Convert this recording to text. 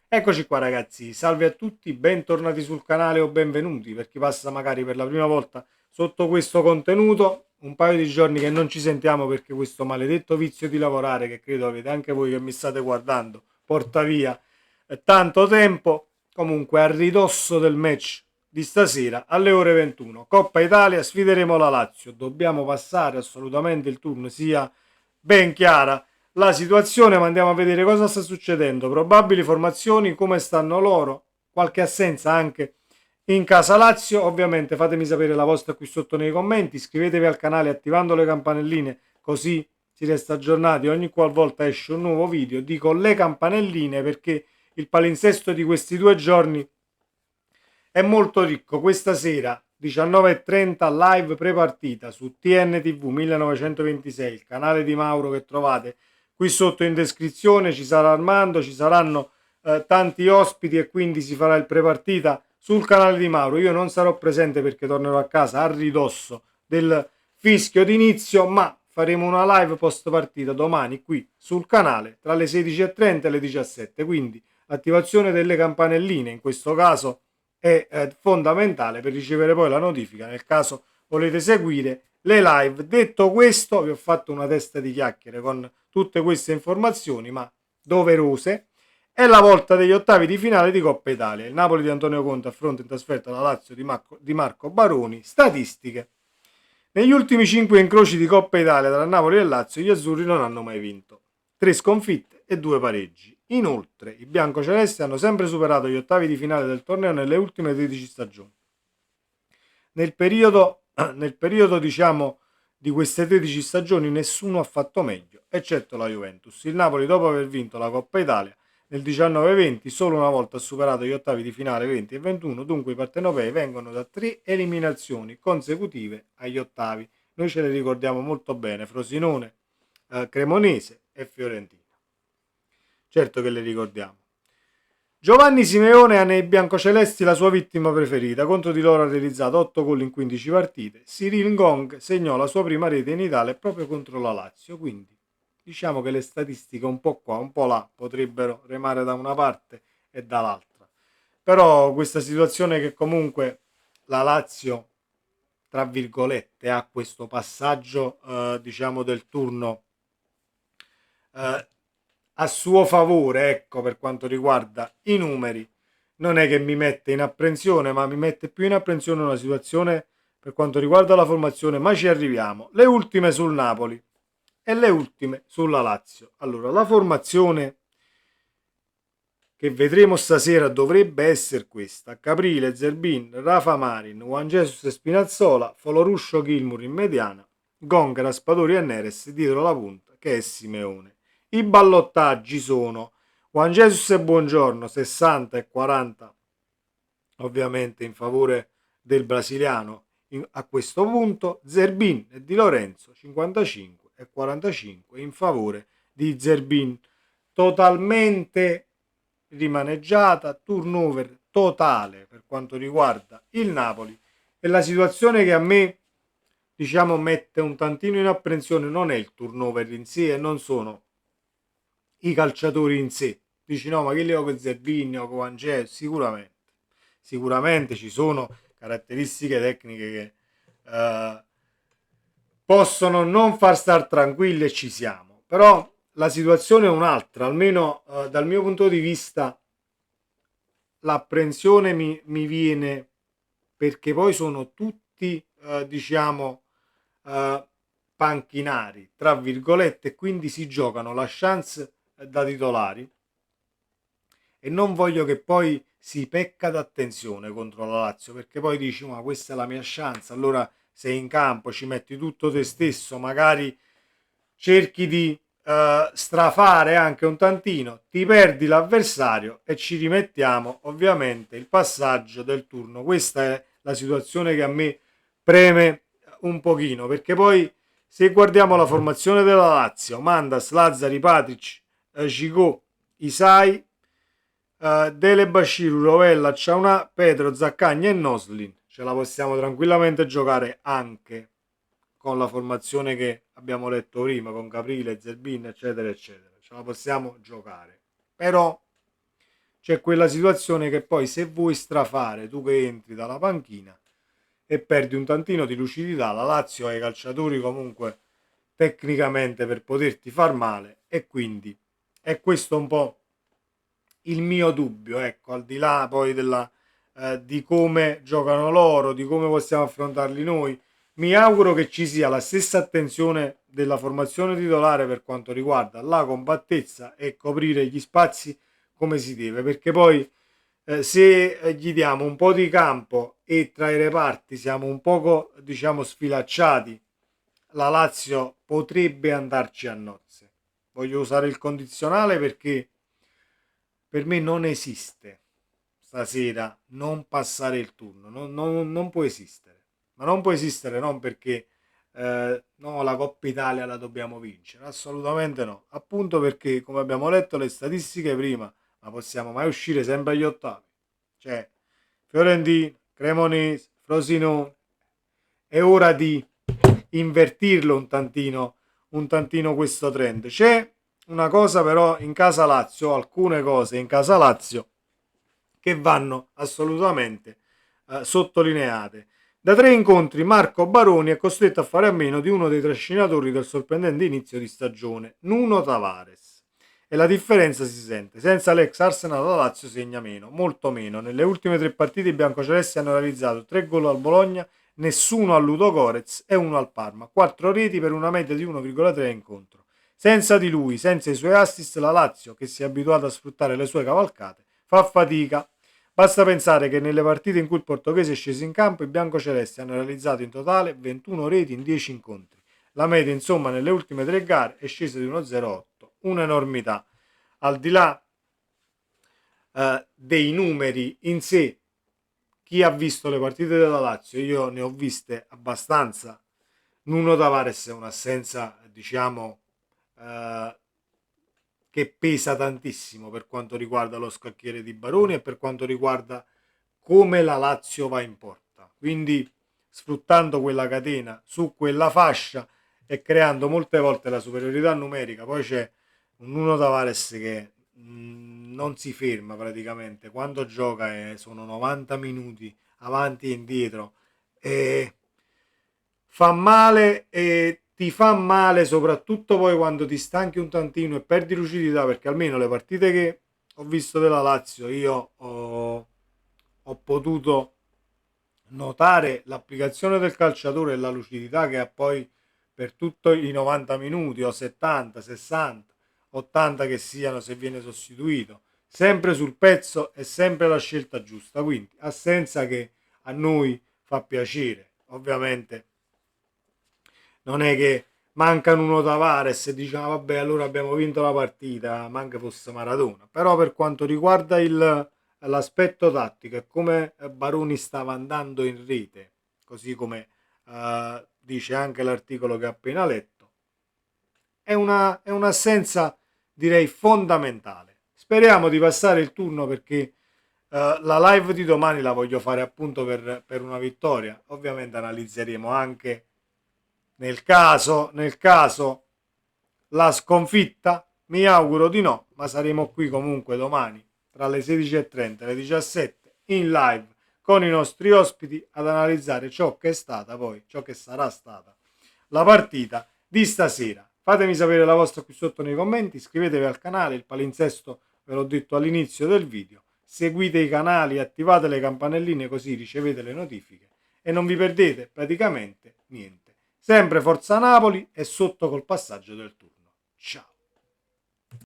Eccoci qua ragazzi, salve a tutti, bentornati sul canale o benvenuti per chi passa magari per la prima volta sotto questo contenuto. Un paio di giorni che non ci sentiamo perché questo maledetto vizio di lavorare, che credo avete anche voi che mi state guardando, porta via tanto tempo. Comunque a ridosso del match di stasera alle ore 21, Coppa Italia, sfideremo la Lazio. Dobbiamo passare assolutamente il turno, sia ben chiara la situazione, ma andiamo a vedere cosa sta succedendo, probabili formazioni, come stanno loro, qualche assenza anche in casa Lazio. Ovviamente fatemi sapere la vostra qui sotto nei commenti, iscrivetevi al canale attivando le campanelline così si resta aggiornati ogni qualvolta esce un nuovo video. Dico le campanelline perché il palinsesto di questi 2 giorni è molto ricco. Questa sera 19:30 live prepartita su TNTV 1926, il canale di Mauro che trovate qui sotto in descrizione. Ci sarà Armando, ci saranno tanti ospiti e quindi si farà il prepartita sul canale di Mauro. Io non sarò presente perché tornerò a casa a ridosso del fischio d'inizio, ma faremo una live post partita domani qui sul canale tra le 16:30 e le 17, quindi attivazione delle campanelline in questo caso è fondamentale per ricevere poi la notifica nel caso volete seguire le live. Detto questo, vi ho fatto una testa di chiacchiere con tutte queste informazioni, ma doverose. È la volta degli ottavi di finale di Coppa Italia. Il Napoli di Antonio Conte affronta in trasferta la Lazio di Marco Baroni. Statistiche. Negli ultimi 5 incroci di Coppa Italia tra Napoli e Lazio, gli azzurri non hanno mai vinto. 3 sconfitte e 2 pareggi. Inoltre, i biancocelesti hanno sempre superato gli ottavi di finale del torneo nelle ultime 13 stagioni. Nel periodo, nel periodo diciamo, di queste 13 stagioni nessuno ha fatto meglio, eccetto la Juventus. Il Napoli, dopo aver vinto la Coppa Italia nel 19-20, solo una volta ha superato gli ottavi di finale 20 e 21, dunque i partenopei vengono da 3 eliminazioni consecutive agli ottavi. Noi ce le ricordiamo molto bene, Frosinone, Cremonese e Fiorentina. Certo che le ricordiamo. Giovanni Simeone ha nei biancocelesti la sua vittima preferita, contro di loro ha realizzato 8 gol in 15 partite. Cyril Gong segnò la sua prima rete in Italia proprio contro la Lazio, quindi diciamo che le statistiche un po' qua, un po' là potrebbero remare da una parte e dall'altra. Però questa situazione che comunque la Lazio, tra virgolette, ha questo passaggio diciamo del turno eh, a suo favore, ecco, per quanto riguarda i numeri, non è che mi mette in apprensione, ma mi mette più in apprensione una situazione per quanto riguarda la formazione, ma ci arriviamo. Le ultime sul Napoli e le ultime sulla Lazio. Allora, la formazione che vedremo stasera dovrebbe essere questa: Caprile, Zerbin, Rafa Marin, Juan Jesus e Spinazzola, Foloruscio, Gilmour in mediana, Gong, Raspadori e Neres dietro la punta che è Simeone. I ballottaggi sono Juan Jesus e Buongiorno 60 e 40 ovviamente in favore del brasiliano a questo punto, Zerbin e Di Lorenzo 55 e 45 in favore di Zerbin. Totalmente rimaneggiata, turnover totale per quanto riguarda il Napoli, e la situazione che a me diciamo mette un tantino in apprensione non è il turnover in sé e non sono i calciatori in sé. Dici no, ma che li ho con Zerbini o con Angelo? Sicuramente ci sono caratteristiche tecniche che possono non far star tranquilli e ci siamo. Però la situazione è un'altra, almeno dal mio punto di vista l'apprensione mi viene perché poi sono tutti, diciamo, eh, panchinari, tra virgolette, e quindi si giocano la chance da titolari e non voglio che poi si pecca d'attenzione contro la Lazio, perché poi dici ma questa è la mia chance, allora sei in campo, ci metti tutto te stesso, magari cerchi di strafare anche un tantino, ti perdi l'avversario e ci rimettiamo ovviamente il passaggio del turno. Questa è la situazione che a me preme un pochino, perché poi se guardiamo la formazione della Lazio, Mandas, Lazzari, Patric, Gigot, Isai, Dele Bashiru, Rovella, Ciauna, Pedro, Zaccagni e Noslin, ce la possiamo tranquillamente giocare anche con la formazione che abbiamo letto prima, con Caprile, Zerbin, eccetera, eccetera. Ce la possiamo giocare. Però c'è quella situazione che poi se vuoi strafare, tu che entri dalla panchina e perdi un tantino di lucidità, la Lazio ha i calciatori comunque tecnicamente per poterti far male, e quindi è questo un po' il mio dubbio, ecco, al di là poi di come giocano loro, di come possiamo affrontarli noi. Mi auguro che ci sia la stessa attenzione della formazione titolare per quanto riguarda la compattezza e coprire gli spazi come si deve, perché poi se gli diamo un po' di campo e tra i reparti siamo un poco, diciamo, sfilacciati, la Lazio potrebbe andarci a nozze. Voglio usare il condizionale perché per me non esiste stasera non passare il turno, non può esistere, ma non può esistere non perché no, la Coppa Italia la dobbiamo vincere, assolutamente no, appunto perché come abbiamo letto le statistiche prima, ma possiamo mai uscire sempre agli ottavi, cioè Fiorentina, Cremonese, Frosinone, è ora di invertirlo un tantino questo trend. C'è una cosa però in casa Lazio, alcune cose in casa Lazio che vanno assolutamente sottolineate. Da 3 incontri Marco Baroni è costretto a fare a meno di uno dei trascinatori del sorprendente inizio di stagione, Nuno Tavares. E la differenza si sente. Senza l'ex Arsenal la Lazio segna meno, molto meno. Nelle ultime 3 partite i biancocelesti hanno realizzato 3 gol al Bologna, nessuno al Ludogorets e uno al Parma. 4 reti per una media di 1,3 incontro. Senza di lui, senza i suoi assist, la Lazio, che si è abituata a sfruttare le sue cavalcate, fa fatica. Basta pensare che nelle partite in cui il portoghese è sceso in campo i biancocelesti hanno realizzato in totale 21 reti in 10 incontri. La media insomma nelle ultime 3 gare è scesa di 1,08, un'enormità. Al di là dei numeri in sé, chi ha visto le partite della Lazio, io ne ho viste abbastanza, Nuno Tavares è un'assenza, diciamo, eh, che pesa tantissimo per quanto riguarda lo scacchiere di Baroni e per quanto riguarda come la Lazio va in porta. Quindi sfruttando quella catena su quella fascia e creando molte volte la superiorità numerica. Poi c'è un Nuno Tavares che non si ferma praticamente. Quando gioca sono 90 minuti avanti e indietro. E fa male e ti fa male soprattutto poi quando ti stanchi un tantino e perdi lucidità, perché almeno le partite che ho visto della Lazio io ho potuto notare l'applicazione del calciatore e la lucidità che ha poi per tutti i 90 minuti o 70, 60, 80 che siano se viene sostituito, sempre sul pezzo e sempre la scelta giusta, quindi assenza che a noi fa piacere. Ovviamente non è che mancano uno Tavares e diciamo vabbè allora abbiamo vinto la partita, manca fosse Maradona, però per quanto riguarda l'aspetto tattico e come Baroni stava andando in rete, così come dice anche l'articolo che ho appena letto, è un'assenza direi fondamentale. Speriamo di passare il turno perché la live di domani la voglio fare appunto per una vittoria. Ovviamente analizzeremo anche nel caso la sconfitta, mi auguro di no, ma saremo qui comunque domani tra le 16:30 e le 17 in live con i nostri ospiti ad analizzare ciò che è stata poi, ciò che sarà stata la partita di stasera. Fatemi sapere la vostra qui sotto nei commenti, iscrivetevi al canale, il palinsesto ve l'ho detto all'inizio del video, seguite i canali, attivate le campanelline così ricevete le notifiche e non vi perdete praticamente niente. Sempre Forza Napoli e sotto col passaggio del turno. Ciao.